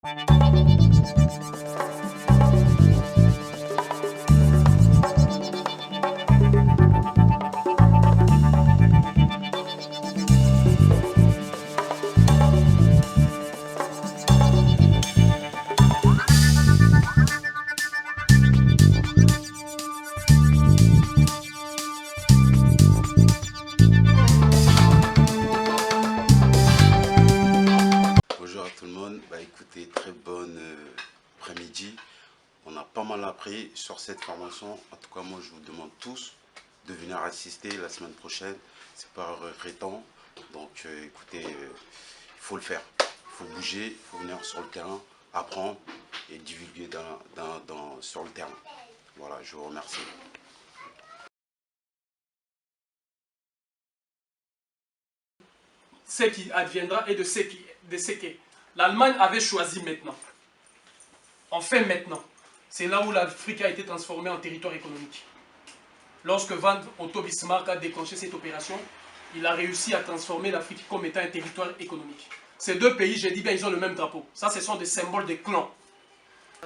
Bonjour à tout le monde, écoutez, très bonne après-midi. On a pas mal appris sur cette formation. En tout cas, moi je vous demande tous de venir assister la semaine prochaine. C'est pas regrettant. Donc écoutez, il faut le faire. Il faut bouger, il faut venir sur le terrain, apprendre et divulguer sur le terrain. Voilà, je vous remercie. Ce qui adviendra et de ce qu'est. L'Allemagne avait choisi maintenant. Enfin maintenant. C'est là où l'Afrique a été transformée en territoire économique. Lorsque Otto Bismarck a déclenché cette opération, il a réussi à transformer l'Afrique comme étant un territoire économique. Ces deux pays, j'ai dit bien, ils ont le même drapeau. Ça, ce sont des symboles des clans.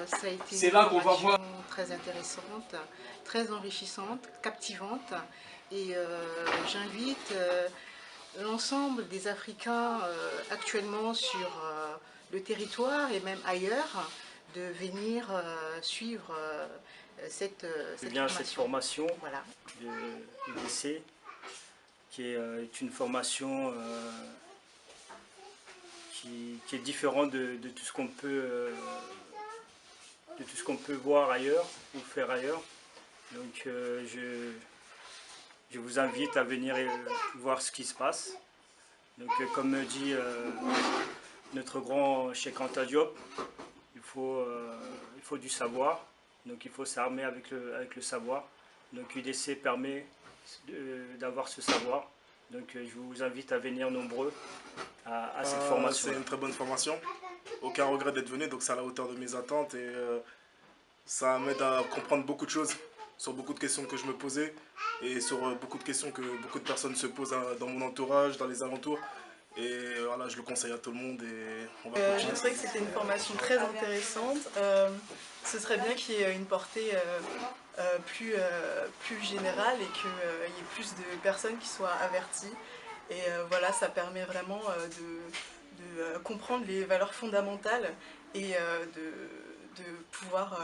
Ça a été c'est là qu'on va voir très intéressante, très enrichissante, captivante. Et j'invite l'ensemble des Africains actuellement sur le territoire et même ailleurs de venir suivre cette formation voilà. de l'UDC, qui est une formation qui est différente de tout ce qu'on peut voir ailleurs ou faire ailleurs. Donc je vous invite à venir voir ce qui se passe. Donc comme dit notre grand Cheikh Anta Diop, il faut du savoir, donc il faut s'armer avec le savoir. Donc UDC permet d'avoir ce savoir. Donc je vous invite à venir nombreux à cette formation. C'est une très bonne formation, aucun regret d'être venu, donc c'est à la hauteur de mes attentes et ça m'aide à comprendre beaucoup de choses sur beaucoup de questions que je me posais et sur beaucoup de questions que beaucoup de personnes se posent dans mon entourage, dans les alentours. Et voilà, je le conseille à tout le monde et on va continuer. Je trouvais que c'était une formation très intéressante. Ce serait bien qu'il y ait une portée plus générale et qu'il y ait plus de personnes qui soient averties. Et voilà, ça permet vraiment de comprendre les valeurs fondamentales et de pouvoir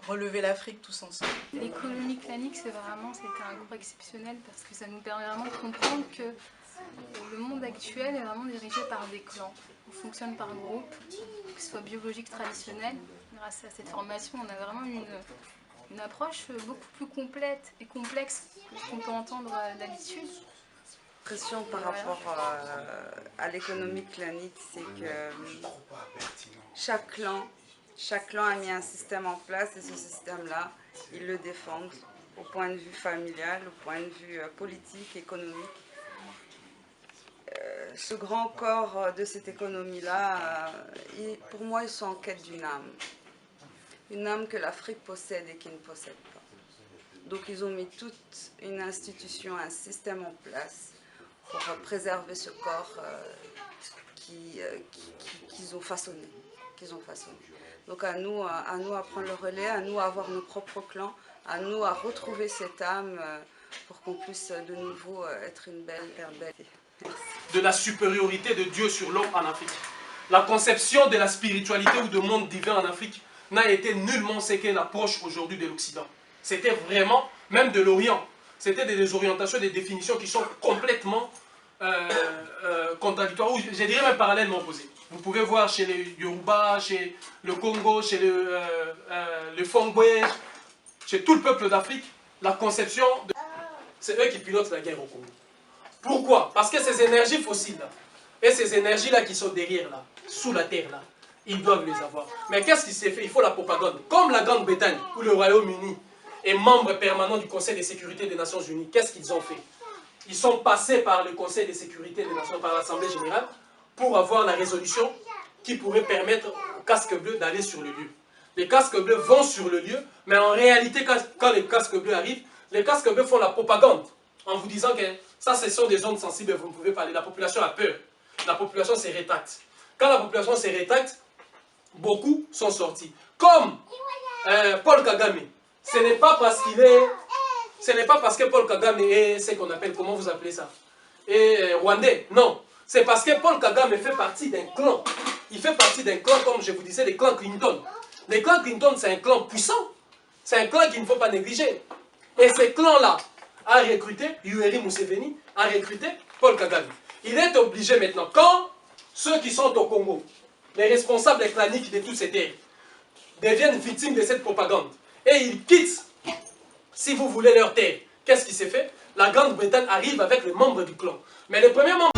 relever l'Afrique tous ensemble. L'économie clanique, c'était un cours exceptionnel parce que ça nous permet vraiment de comprendre que le monde actuel est vraiment dirigé par des clans. On fonctionne par groupe, que ce soit biologique traditionnel. Grâce à cette formation, on a vraiment une approche beaucoup plus complète et complexe que ce qu'on peut entendre d'habitude. L'impression par rapport à l'économie clanique, c'est que chaque clan a mis un système en place et ce système-là, ils le défendent au point de vue familial, au point de vue politique, économique. Ce grand corps de cette économie-là, pour moi, ils sont en quête d'une âme. Une âme que l'Afrique possède et qui ne possède pas. Donc ils ont mis toute une institution, un système en place pour préserver ce corps qu'ils ont façonné. Donc à nous à prendre le relais, à nous à avoir nos propres clans, à nous à retrouver cette âme pour qu'on puisse de nouveau être une belle belle. de la supériorité de Dieu sur l'homme en Afrique. La conception de la spiritualité ou de monde divin en Afrique n'a été nullement ce qu'est l'approche aujourd'hui de l'Occident. C'était vraiment, même de l'Orient, c'était des orientations, des définitions qui sont complètement contradictoires, ou je dirais même parallèlement opposées. Vous pouvez voir chez les Yoruba, chez le Congo, chez le Fongbe, chez tout le peuple d'Afrique, la conception, c'est eux qui pilotent la guerre au Congo. Pourquoi? Parce que ces énergies fossiles là, et ces énergies-là qui sont derrière là, sous la terre là, ils doivent les avoir. Mais qu'est-ce qui s'est fait? Il faut la propagande. Comme la Grande-Bretagne ou le Royaume-Uni est membre permanent du Conseil de sécurité des Nations Unies, qu'est-ce qu'ils ont fait? Ils sont passés par le Conseil de sécurité des Nations, par l'Assemblée Générale, pour avoir la résolution qui pourrait permettre aux casques bleus d'aller sur le lieu. Les casques bleus vont sur le lieu, mais en réalité, quand les casques bleus arrivent, les casques bleus font la propagande en vous disant que ça, ce sont des zones sensibles, vous ne pouvez pas aller. La population a peur. La population se rétracte. Quand la population se rétracte, beaucoup sont sortis. Comme Paul Kagame. Ce n'est pas parce qu'il est... Ce n'est pas parce que Paul Kagame est ce qu'on appelle, comment vous appelez ça, et rwandais, non. C'est parce que Paul Kagame fait partie d'un clan. Il fait partie d'un clan, comme je vous disais, les clans Clinton. Les clans Clinton, c'est un clan puissant. C'est un clan qu'il ne faut pas négliger. Et ce clan-là a recruté, Yoweri Museveni a recruté Paul Kagame. Il est obligé maintenant, quand ceux qui sont au Congo, les responsables claniques de toutes ces terres, deviennent victimes de cette propagande, et ils quittent, si vous voulez, leur terre, qu'est-ce qui s'est fait? La Grande-Bretagne arrive avec les membres du clan. Mais le premier membre